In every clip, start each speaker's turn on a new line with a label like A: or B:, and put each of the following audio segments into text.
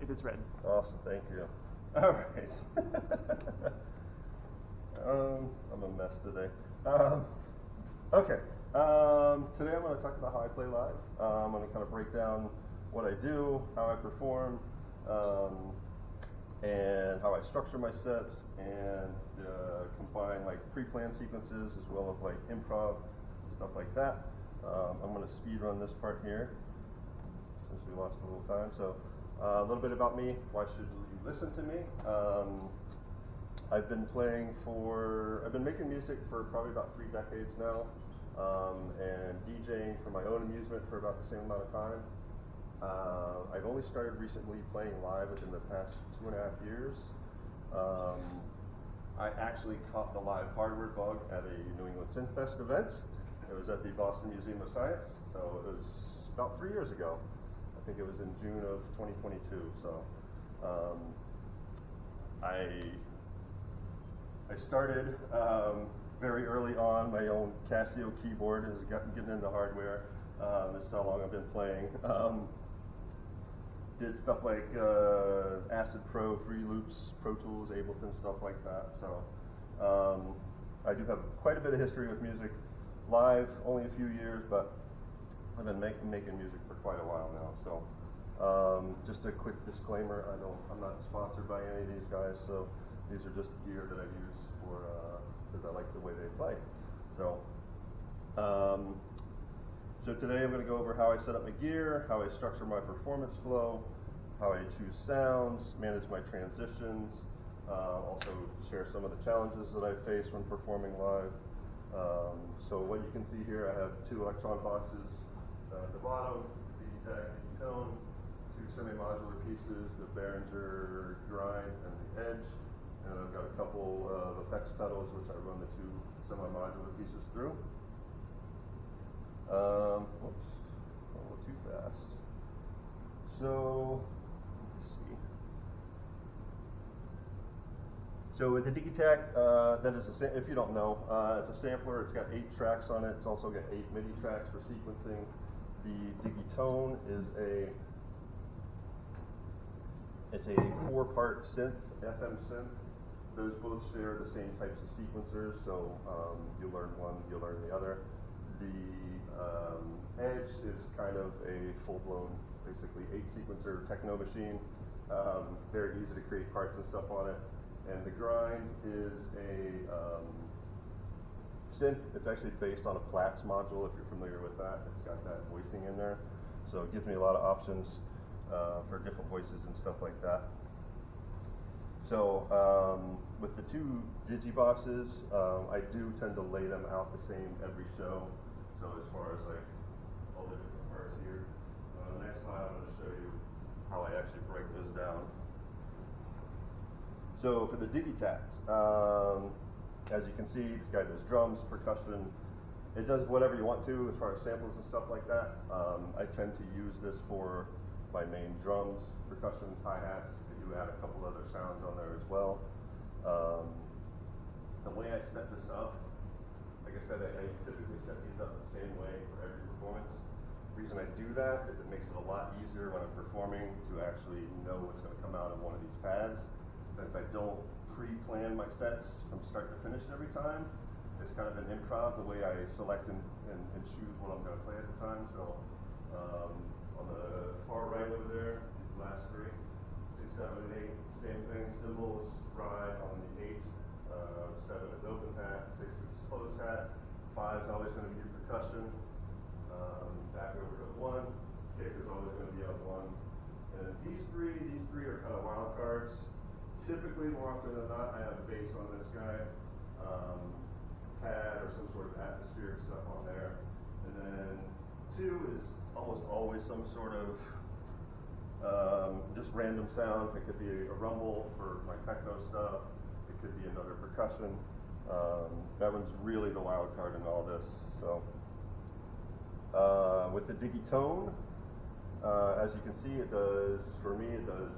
A: It is red.
B: Awesome, thank you. All right. I'm a mess today. Okay. Today I'm going to talk about how I play live. I'm going to kind of break down what I do, how I perform, and how I structure my sets, and combine like pre-planned sequences as well as like improv, stuff like that. I'm going to speed run this part here since we lost a little time. So a little bit about me. Why should you listen to me? I've been making music for probably about 3 decades now, and DJing for my own amusement for about the same amount of time. I've only started recently playing live within the past 2.5 years. I actually caught the live hardware bug at a New England Synth Fest event. It was at the Boston Museum of Science, so it was about 3 years ago. I think it was in June of 2022. So I started very early on my own Casio keyboard as getting into hardware. This is how long I've been playing. Did stuff like Acid Pro, Free Loops, Pro Tools, Ableton, stuff like that. So I do have quite a bit of history with music. Live, only a few years, but I've been making music for quite a while now. So just a quick disclaimer: I'm not sponsored by any of these guys. So these are just gear that I use for because I like the way they play. So. So today I'm going to go over how I set up my gear, how I structure my performance flow, how I choose sounds, manage my transitions, also share some of the challenges that I face when performing live. So what you can see here, I have 2 electron boxes at the bottom, the DTAC, the tone, 2 semi-modular pieces, the Behringer grind and the edge, and I've got a couple of effects pedals which I run the 2 semi-modular pieces through. Whoops, a little too fast. So, let's see. So with the DTAC, that is if you don't know, it's a sampler. It's got 8 tracks on it. It's also got 8 MIDI tracks for sequencing. The Digitone is it's a 4-part synth, FM synth. Those both share the same types of sequencers. So you learn one, you learn the other. The Edge is kind of a full-blown, basically 8-sequencer techno machine. Very easy to create parts and stuff on it. And the Grind is a synth. It's actually based on a Platts module, if you're familiar with that. It's got that voicing in there. So it gives me a lot of options for different voices and stuff like that. So with the 2 digiboxes, I do tend to lay them out the same every show. So as far as like all the different parts here, next slide I'm going to show you how I actually break those down. So for the DigiTact, as you can see, this guy does drums, percussion. It does whatever you want to as far as samples and stuff like that. I tend to use this for my main drums, percussion, hi-hats. I do add a couple other sounds on there as well. The way I set this up, like I said, I typically set these up the same way for every performance. The reason I do that is it makes it a lot easier when I'm performing to actually know what's going to come out of one of these pads. Since I don't pre-plan my sets from start to finish every time, it's kind of an improv the way I select and choose what I'm going to play at the time. So on the far right over there, these last 3, 6, 7, and 8, same thing, cymbals, ride on the 8, 7 is open hat, 6 is closed hat, 5 is always going to be your percussion, back over to 1, kick is always going to be on 1. And these three are kind of wild cards. Typically, more often than not, I have a bass on this guy, pad or some sort of atmospheric stuff on there. And then 2 is almost always some sort of just random sound. It could be a rumble for my techno stuff. It could be another percussion. That one's really the wild card in all this. So with the Digitone, as you can see, it does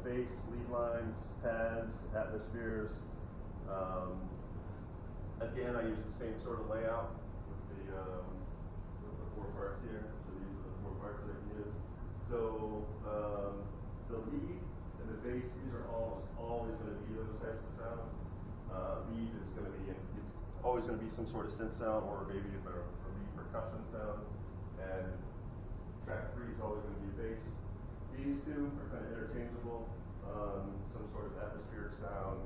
B: bass, lead lines, pads, atmospheres. Again, I use the same sort of layout with the 4 parts here. So these are the 4 parts I can use. So the lead and the bass, these are always going to be those types of sounds. Lead is going to be, it's always going to be some sort of synth sound or maybe a lead percussion sound. And track 3 is always going to be bass. These two are kind of interchangeable. Some sort of atmospheric sound,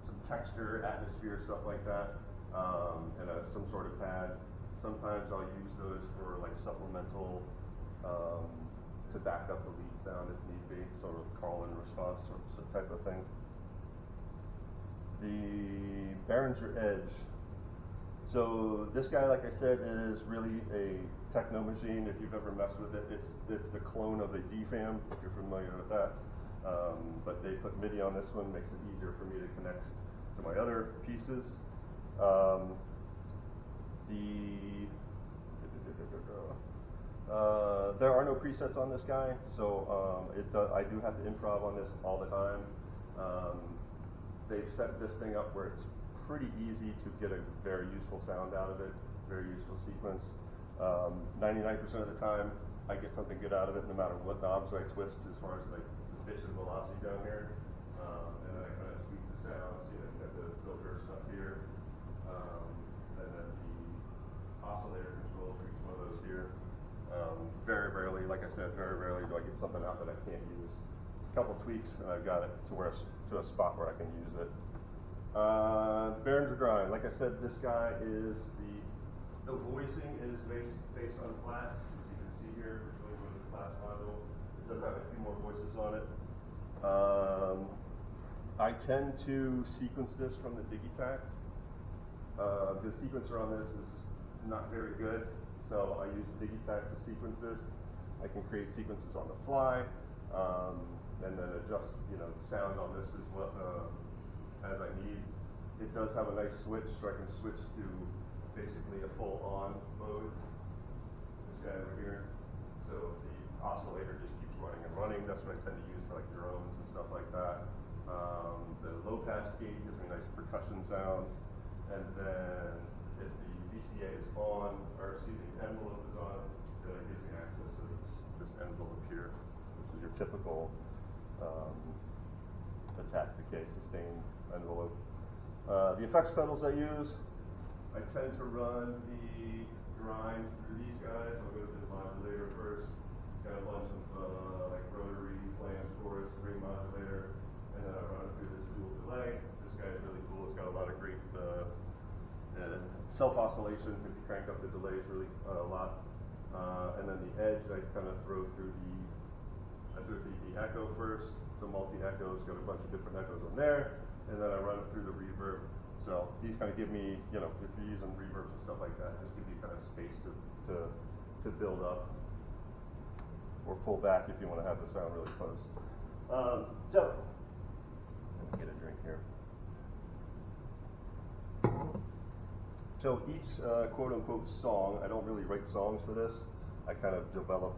B: some texture, atmosphere, stuff like that, and some sort of pad. Sometimes I'll use those for like supplemental to back up the lead sound if need be, sort of call and response or some type of thing. The Behringer Edge. So this guy, like I said, is really a techno machine. If you've ever messed with it, it's the clone of the DFAM, if you're familiar with that. But they put MIDI on this one, makes it easier for me to connect to my other pieces. There are no presets on this guy, so I do have to improv on this all the time. They've set this thing up where it's pretty easy to get a very useful sound out of it, very useful sequence. 99% of the time, I get something good out of it, no matter what knobs I twist as far as like the pitch and velocity down here. And then I kind of tweak the sounds, you know, get the filter stuff here. And then the oscillator control for each one of those here. Very rarely, like I said, very rarely do I get something out that I can't use. A couple tweaks and I've got it to a spot where I can use it. Behringer grind. Like I said, this guy is the voicing is based on flats, as you can see here, which is the flat module. It does have a few more voices on it. I tend to sequence this from the Digitact. The sequencer on this is not very good, so I use the Digitact to sequence this. I can create sequences on the fly, and then adjust, you know, the sound on this as well as I need. It does have a nice switch, so I can switch to basically a full-on mode. This guy over here. So the oscillator just keeps running and running. That's what I tend to use for like drones and stuff like that. The low-pass gate gives me nice percussion sounds, and then if the VCA is on, or excuse me, the envelope is on, then it gives me access to this envelope here, which is your typical attack, decay, sustain envelope. The effects pedals I use, I tend to run the grind through these guys. I'll go to the modulator first, got a bunch of like rotary, flange, chorus, ring modulator, and then I run it through this dual delay. This guy is really cool. It's got a lot of great self-oscillation. If you crank up the delays really a lot. And then the edge, I kind of throw through the echo first. So multi-echoes, got a bunch of different echoes on there, and then I run it through the reverb. So these kind of give me, you know, if you're using reverbs and stuff like that, just give you kind of space to build up or pull back if you want to have the sound really close. So let me get a drink here. So each quote-unquote song, I don't really write songs for this. I kind of develop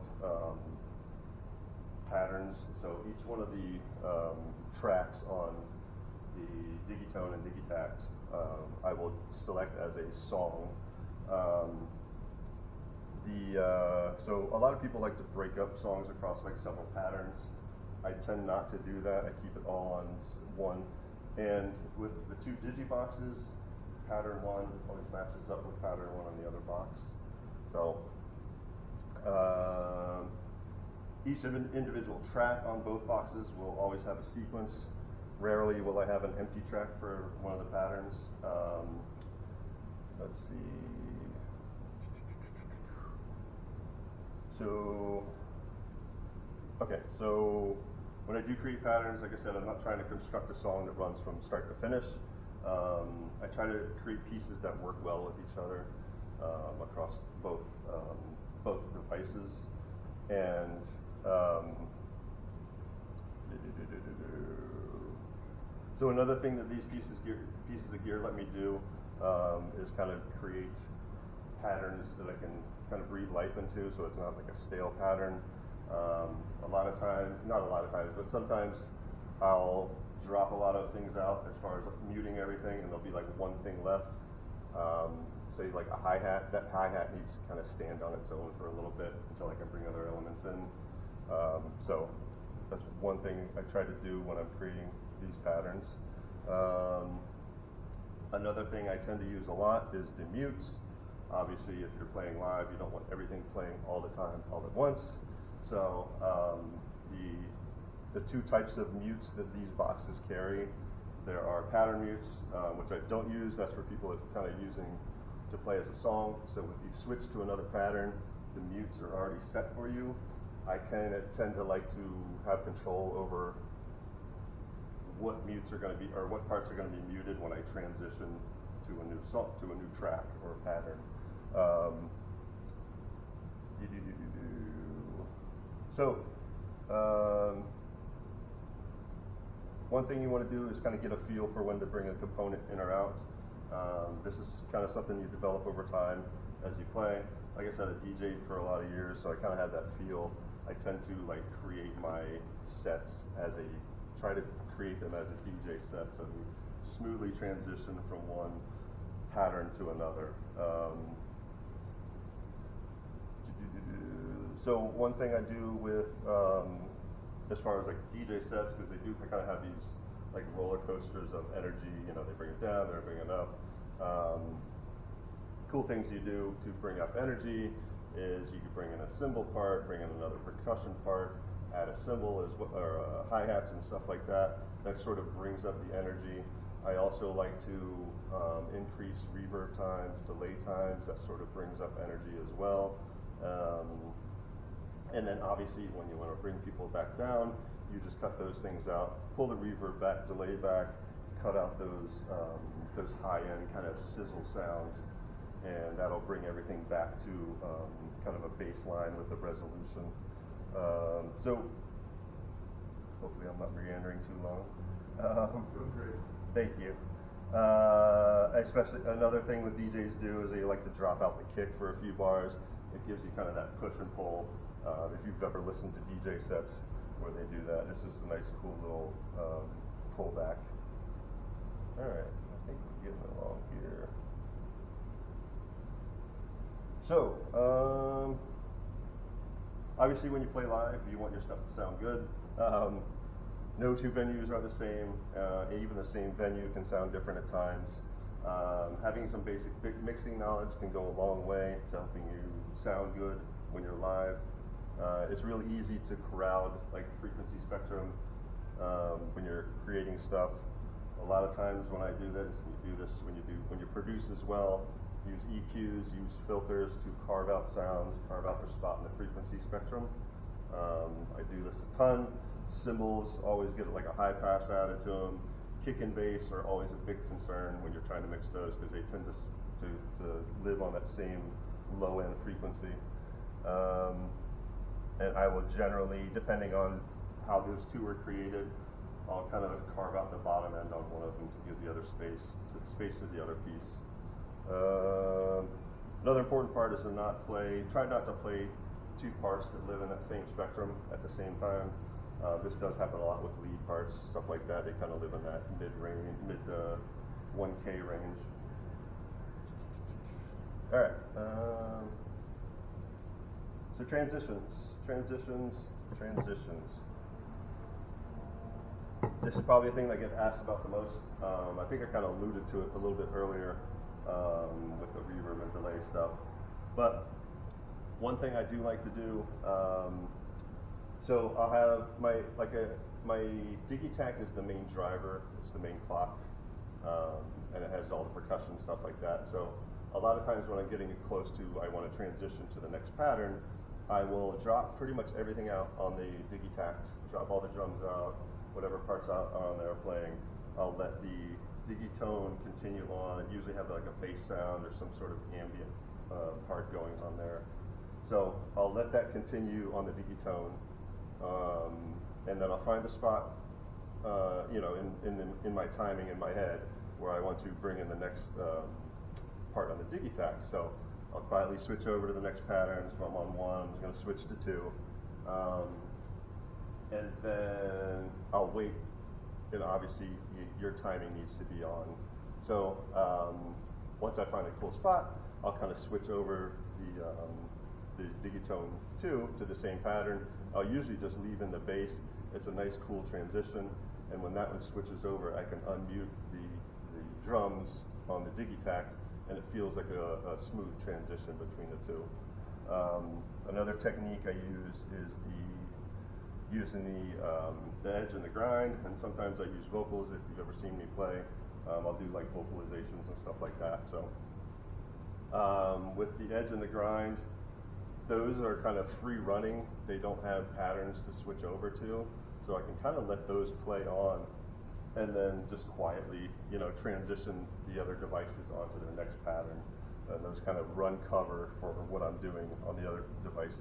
B: patterns. So each one of the tracks on the Digitone and Digitact, I will select as a song. So a lot of people like to break up songs across like several patterns. I tend not to do that. I keep it all on one. And with the two digiboxes, pattern 1 always matches up with pattern 1 on the other box. So each individual track on both boxes will always have a sequence. Rarely will I have an empty track for one of the patterns. Let's see. So, okay, so when I do create patterns, like I said, I'm not trying to construct a song that runs from start to finish. I try to create pieces that work well with each other across both devices. And so another thing that these pieces of gear let me do is kind of create patterns that I can kind of breathe life into, so it's not like a stale pattern. A lot of times, not a lot of times, but sometimes I'll drop a lot of things out as far as muting everything, and there'll be like one thing left. Say like a hi-hat, that hi-hat needs to kind of stand on its own for a little bit until I can bring other elements in. So one thing I try to do when I'm creating these patterns. Another thing I tend to use a lot is the mutes. Obviously, if you're playing live, you don't want everything playing all the time, all at once. So the two types of mutes that these boxes carry, there are pattern mutes, which I don't use. That's for people that are kind of using to play as a song. So if you switch to another pattern, the mutes are already set for you. I kind of tend to like to have control over what mutes are going to be, or what parts are going to be muted when I transition to a new song, to a new track or pattern. So, one thing you want to do is kind of get a feel for when to bring a component in or out. This is kind of something you develop over time as you play. Like I said, I DJ'd for a lot of years, so I kind of had that feel. I tend to like create my sets as try to create them as a DJ set, so we smoothly transition from one pattern to another. So one thing I do with, as far as like DJ sets, because they do kind of have these like roller coasters of energy, you know, they bring it down, they bring it up. Cool things you do to bring up energy is you can bring in a cymbal part, bring in another percussion part, add a cymbal or hi-hats and stuff like that. That sort of brings up the energy. I also like to increase reverb times, delay times. That sort of brings up energy as well. And then obviously when you want to bring people back down, you just cut those things out, pull the reverb back, delay back, cut out those high-end kind of sizzle sounds, and that'll bring everything back to kind of a baseline with the resolution. So hopefully I'm not meandering too long.
A: Great.
B: Thank you. Especially another thing that DJs do is they like to drop out the kick for a few bars. It gives you kind of that push and pull. If you've ever listened to DJ sets where they do that, it's just a nice, cool little pullback. All right, I think we're getting along here. So, obviously when you play live, you want your stuff to sound good. No two venues are the same. Even the same venue can sound different at times. Having some basic mixing knowledge can go a long way to helping you sound good when you're live. It's really easy to crowd like frequency spectrum when you're creating stuff. A lot of times when I do this, when you produce as well, use EQs, use filters to carve out sounds, carve out their spot in the frequency spectrum. I do this a ton. Cymbals always get like a high pass added to them. Kick and bass are always a big concern when you're trying to mix those because they tend to live on that same low end frequency. And I will generally, depending on how those two were created, I'll kind of carve out the bottom end on one of them to give the other space to the other piece. Another important part is to try not to play two parts that live in that same spectrum at the same time. This does happen a lot with lead parts, stuff like that. They kind of live in that mid 1K range. All right. So transitions. This is probably a thing that I get asked about the most. I think I kind of alluded to it a little bit earlier with the reverb and delay stuff. But one thing I do like to do, so I'll have my Digitact is the main driver. It's the main clock, and it has all the percussion stuff like that. So a lot of times when I'm getting close to, I want to transition to the next pattern, I will drop pretty much everything out on the Digitact, drop all the drums out, whatever parts out are on there playing. I'll let the Digitone continue on. I usually have like a bass sound or some sort of ambient part going on there. So I'll let that continue on the Digitone, and then I'll find a spot, in my timing in my head where I want to bring in the next part on the Digitact. So I'll quietly switch over to the next pattern. So I'm on one, I'm going to switch to two. And then I'll wait, and obviously your timing needs to be on. So once I find a cool spot, I'll kind of switch over the Digitone 2 to the same pattern, I'll usually just leave in the bass. It's a nice cool transition, and when that one switches over, I can unmute the drums on the Digitact, and it feels like a smooth transition between the two. Another technique I use is using the edge and the grind, and sometimes I use vocals. If you've ever seen me play, I'll do like vocalizations and stuff like that. So with the edge and the grind, those are kind of free running. They don't have patterns to switch over to, so I can kind of let those play on, and then just quietly, transition the other devices onto their next pattern. And those kind of run cover for what I'm doing on the other devices.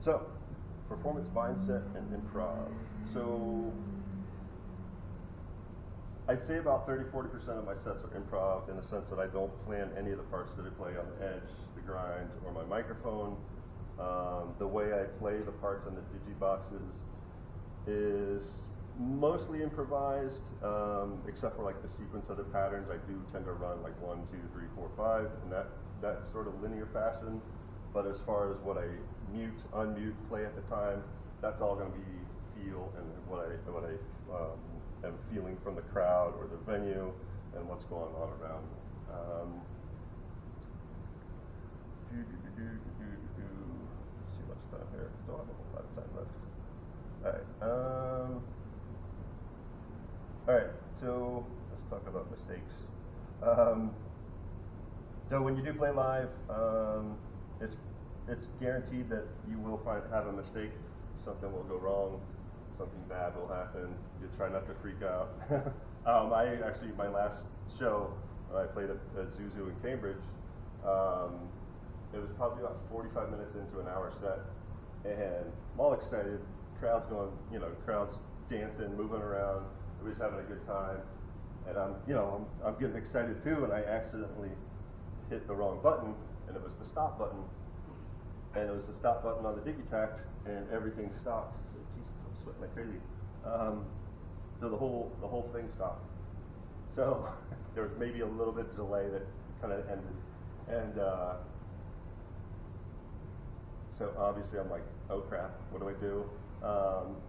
B: So, performance mindset and improv. So, I'd say about 30-40% of my sets are improv, in the sense that I don't plan any of the parts that I play on the edge, the grind, or my microphone. The way I play the parts on the digiboxes is mostly improvised, except for like the sequence of the patterns. I do tend to run like 1, 2, 3, 4, 5 in that sort of linear fashion. But as far as what I mute, unmute, play at the time, that's all going to be feel and what I am feeling from the crowd or the venue and what's going on around me. Let's see what's done here. Don't have a whole lot of time left. All right, so let's talk about mistakes. So when you do play live, it's guaranteed that you will have a mistake. Something will go wrong. Something bad will happen. You try not to freak out. My last show, I played at Zuzu in Cambridge. It was probably about 45 minutes into an hour set, and I'm all excited. Crowd's going, crowd's dancing, moving around. Everybody's having a good time, and I'm getting excited too. And I accidentally hit the wrong button, and it was the stop button, and it was the stop button on the Digitact, and everything stopped. So, Jesus, I'm sweating like crazy. So the whole thing stopped. So there was maybe a little bit of delay that kind of ended, and so obviously I'm like, oh crap, what do I do?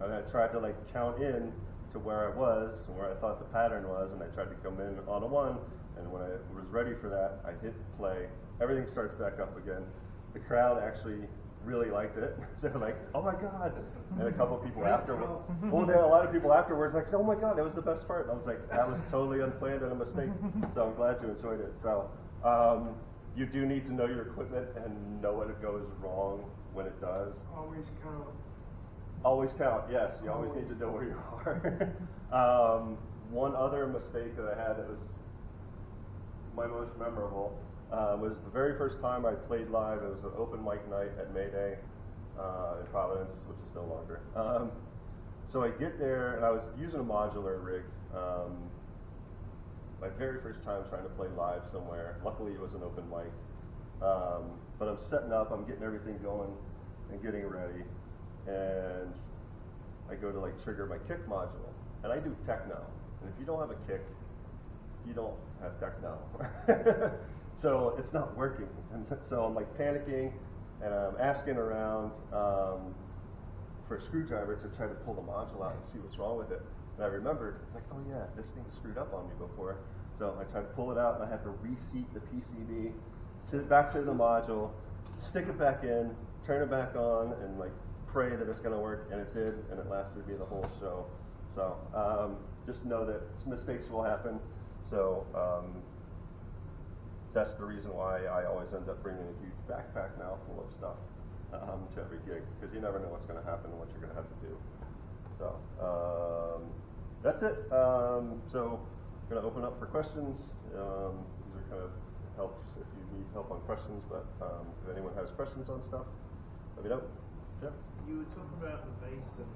B: And I tried to count in to where I was and where I thought the pattern was, and I tried to come in on a 1, and when I was ready for that, I hit play. Everything starts back up again. The crowd actually really liked it. They're like, oh my God. And a couple of people afterwards, a lot of people afterwards like, oh my God, that was the best part. And I was like, that was totally unplanned and a mistake. So I'm glad you enjoyed it. So you do need to know your equipment and know when it goes wrong when it does.
A: Always count.
B: Always count, yes. You always need to know where you are. One other mistake that I had that was my most memorable was the very first time I played live. It was an open mic night at Mayday in Providence, which is no longer. So I get there, and I was using a modular rig. My very first time trying to play live somewhere. Luckily, it was an open mic. But I'm setting up, I'm getting everything going and getting ready. And I go to trigger my kick module, and I do techno. And if you don't have a kick, you don't have techno. So it's not working. And so I'm panicking, and I'm asking around for a screwdriver to try to pull the module out and see what's wrong with it. And I remembered, it's like, oh yeah, this thing screwed up on me before. So I tried to pull it out, and I had to reseat the PCB back to the module, stick it back in, turn it back on, and pray that it's going to work, and it did, and it lasted me the whole show. So just know that mistakes will happen. So that's the reason why I always end up bringing a huge backpack now full of stuff to every gig, because you never know what's going to happen and what you're going to have to do. So that's it. So I'm going to open up for questions. These are kind of helps if you need help on questions, but if anyone has questions on stuff, let me know. Yeah.
C: You were talking about the bass and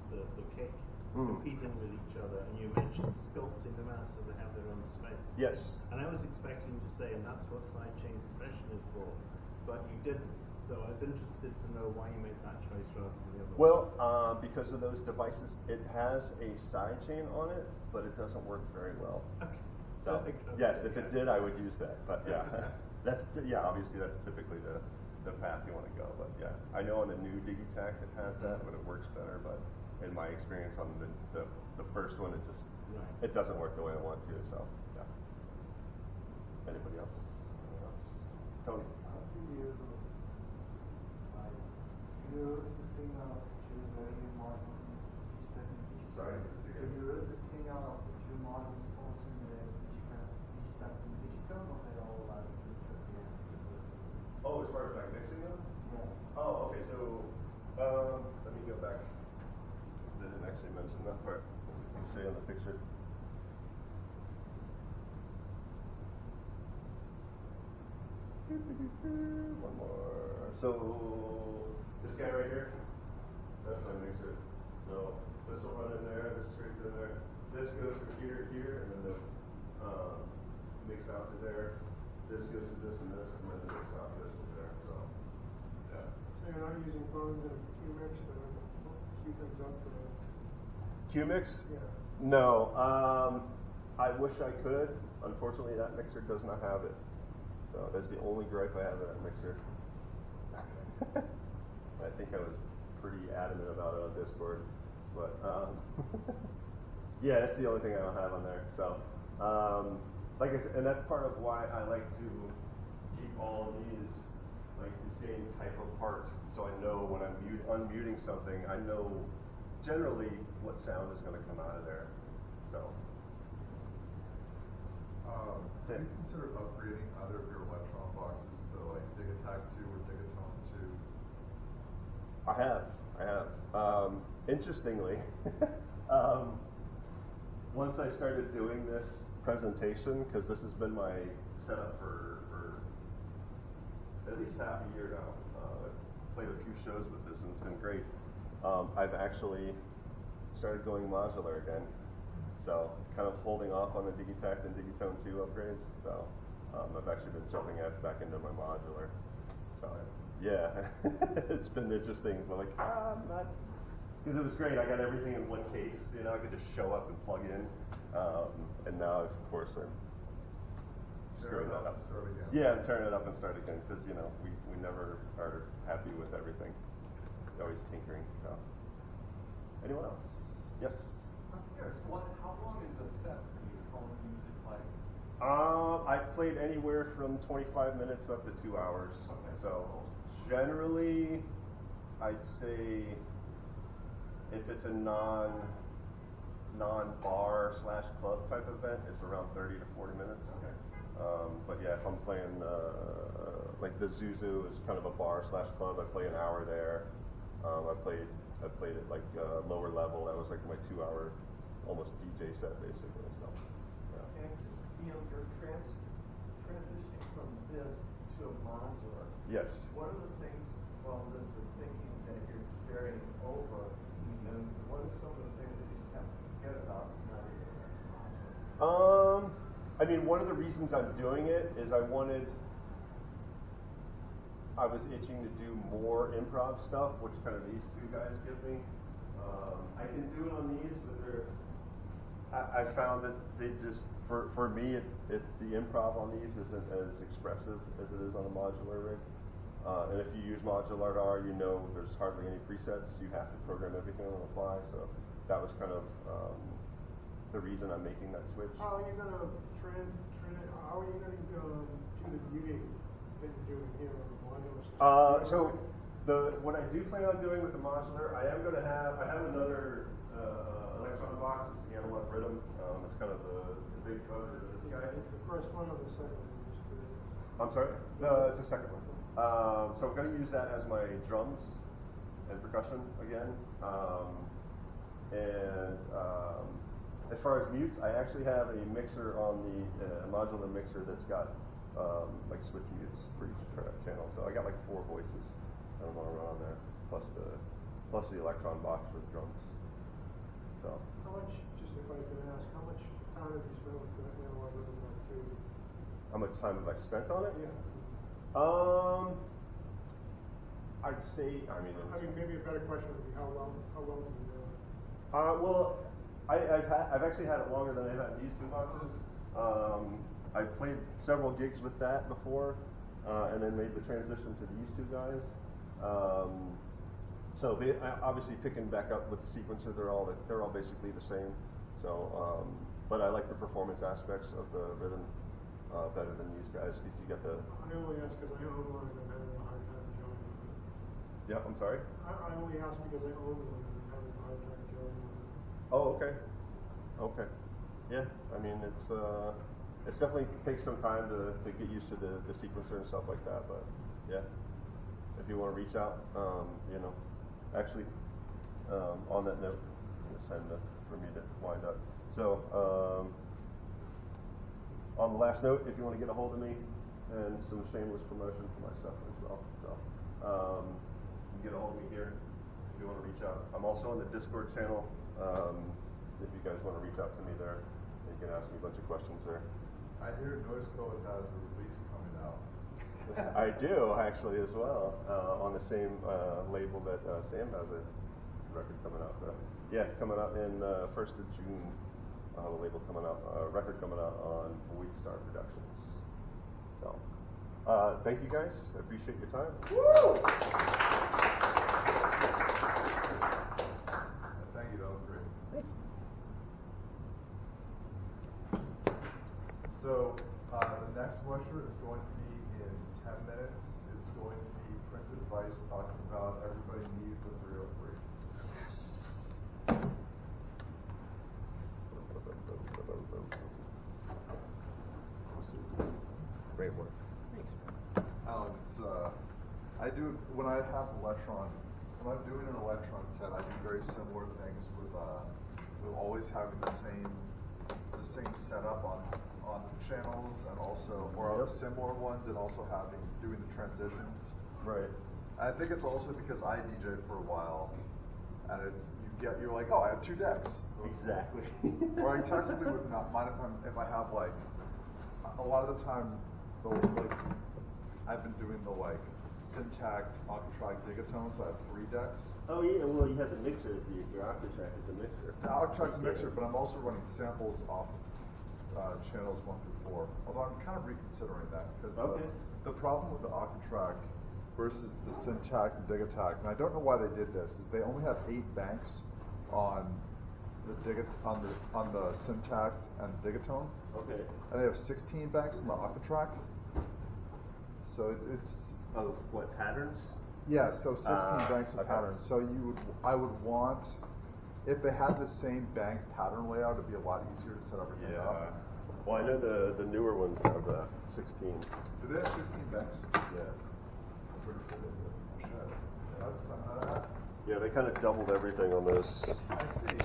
C: the kick competing with each other, and you mentioned sculpting them out so they have their own space.
B: Yes.
C: And I was expecting you to say, and that's what sidechain compression is for, but you didn't. So I was interested to know why you made that choice rather than the other.
B: Well, because of those devices, it has a sidechain on it, but it doesn't work very well.
C: Okay.
B: So yes, if it did, I would use that. But yeah, obviously that's typically the the path you want to go. But yeah, I know on the new Digitac it has that, but it works better. But in my experience on the first one, it just it doesn't work the way I want to. So yeah. Anybody else? Anyone else? Tony.
A: How do you you sing out to very modern
B: Sorry.
A: do you sing out to modern also in the digital or they all like
B: Oh, as far as like mixing them?
A: yeah.
B: Oh, okay. So let me go back. Didn't actually mention that part. You see on the picture. One more. So this guy right here, that's my mixer. So this will run in there, this straight in there. This goes from here to here, and then the mix out to there. This goes to this and this, and then the mix out to this to there. So yeah.
D: So you're not using phones and QMix to keep things up for the...
B: QMix?
D: Yeah.
B: No. I wish I could. Unfortunately, that mixer does not have it. So that's the only gripe I have with that mixer. I think I was pretty adamant about it on Discord, but yeah, that's the only thing I don't have on there. So, like I said, and that's part of why I like to keep all of these like the same type of part, so I know when I'm unmuting something, I know generally what sound is going to come out of there. So.
E: Do you consider upgrading either of your Electron boxes to like Digitac 2 or Digatone 2?
B: I have. Interestingly, once I started doing this presentation, because this has been my setup for at least half a year now. I've played a few shows with this and it's been great. I've actually started going modular again. So kind of holding off on the Digitac and Digatone 2 upgrades. So I've actually been jumping back into my modular. So yeah, it's been interesting. So like, I'm not, because it was great. I got everything in one case. You know, I could just show up and plug in. And now, of course, I'm screwing that up.
E: Start again.
B: Yeah, and turn it up and start again because you know we never are happy with everything. We're always tinkering. So anyone else? Yes.
F: I'm curious, how long is a set for you? How long do you usually play?
B: I've played anywhere from 25 minutes up to 2 hours.
F: Okay.
B: So generally, I'd say if it's a non-bar / club type event, it's around 30 to 40 minutes.
F: Okay.
B: But yeah, if I'm playing like the Zuzu is kind of a bar / club, I play an hour there. I played it like lower level. That was like my 2 hour, almost DJ set basically. So, yeah.
C: And your transitioning from this to a modular.
B: Yes.
C: What are the things? Well, there's the thinking that you're carrying over, and what are some of the things that you just have to forget about now that you're in modular?
B: I mean, one of the reasons I'm doing it is I was itching to do more improv stuff, which kind of these two guys give me. I can do it on these, but I found that they just, for me, the improv on these isn't as expressive as it is on a modular rig. And if you use modular R, you know there's hardly any presets. You have to program everything on the fly. So that was kind of the reason I'm making that switch.
D: How are you going to how are you going to do the muting that you're doing here on the modular system?
B: So what I do plan on doing with the modular, I have another electron box. It's the analog rhythm. It's kind of the big buzzer. This guy.
D: The first one or the second one?
B: I'm sorry? It's the second one. So I'm going to use that as my drums and percussion again. As far as mutes, I actually have a mixer on the modular mixer that's got like switch mutes for each channel. So I got like 4 voices that I'm going to run on there, plus the electron box with drums. So.
D: How much, just if I could ask, how much time have you spent with that analog rhythm on too?
B: How much time have I spent on it?
D: Yeah.
B: I'd say, I mean
D: maybe a better question would be how well do you know it?
B: Well, I've actually had it longer than I've had these two boxes. I've played several gigs with that before, and then made the transition to these two guys. So obviously picking back up with the sequencer, they're all basically the same. So, but I like the performance aspects of the rhythm better than these guys. You get the.
D: I only ask because I own one and I'm having a hard time joining with it.
B: Yeah, I'm sorry.
D: I only ask because I own one and I'm having a hard time joining with it.
B: Oh, okay. Okay. Yeah, I mean it's definitely takes some time to get used to the sequencer and stuff like that, but yeah. If you want to reach out, actually, on that note, it's time for me to wind up. So, on the last note, if you want to get a hold of me, and some shameless promotion for my stuff as well. So, you can get a hold of me here if you want to reach out. I'm also on the Discord channel. If you guys want to reach out to me there, you can ask me a bunch of questions there.
E: I hear Noise Code has a release coming out.
B: I do actually as well, on the same label that Sam has a record coming out. So yeah, coming out in 1st of June. I'll have a label coming out, record coming out on Weedstar Productions. So thank you guys. I appreciate your time.
E: Woo! Thank you. That was great. So the next lecture is going to be in 10 minutes. It's going to be Prince Advice talking about everybody needs a 303.
B: Great work.
E: Alan, it's I do when I have Electron. When I'm doing an Electron set, I do very similar things with always having the same setup on the channels and also similar ones, and also doing the transitions.
B: Right.
E: And I think it's also because I DJ for a while, and you're like, oh, I have 2 decks.
B: Exactly.
E: Or I technically would not mind if I have like a lot of the time I've been doing the Syntac, Octatrack, Gigatone, so I have 3 decks.
B: Oh yeah, well you have the mixer, your Octatrack is the mixer.
E: The Octatrack's a mixer, but I'm also running samples off channels 1 through 4. Although I'm kind of reconsidering that because the problem with the Octatrack versus the Syntac and Digitac, and I don't know why they did this, is they only have 8 banks on the Syntac and Digatone.
B: Okay.
E: And they have 16 banks on the Octatrack. So it's
B: Of what, patterns?
E: yeah, so 16 banks of
B: okay.
E: patterns. So I would want, if they had the same bank pattern layout, it'd be a lot easier to set everything up.
B: Well, I know the newer ones have 16.
E: Do they have 16 banks?
B: Yeah.
E: Pretty cool. Shit. That's
B: Yeah, they kind of doubled everything on those.
E: I see.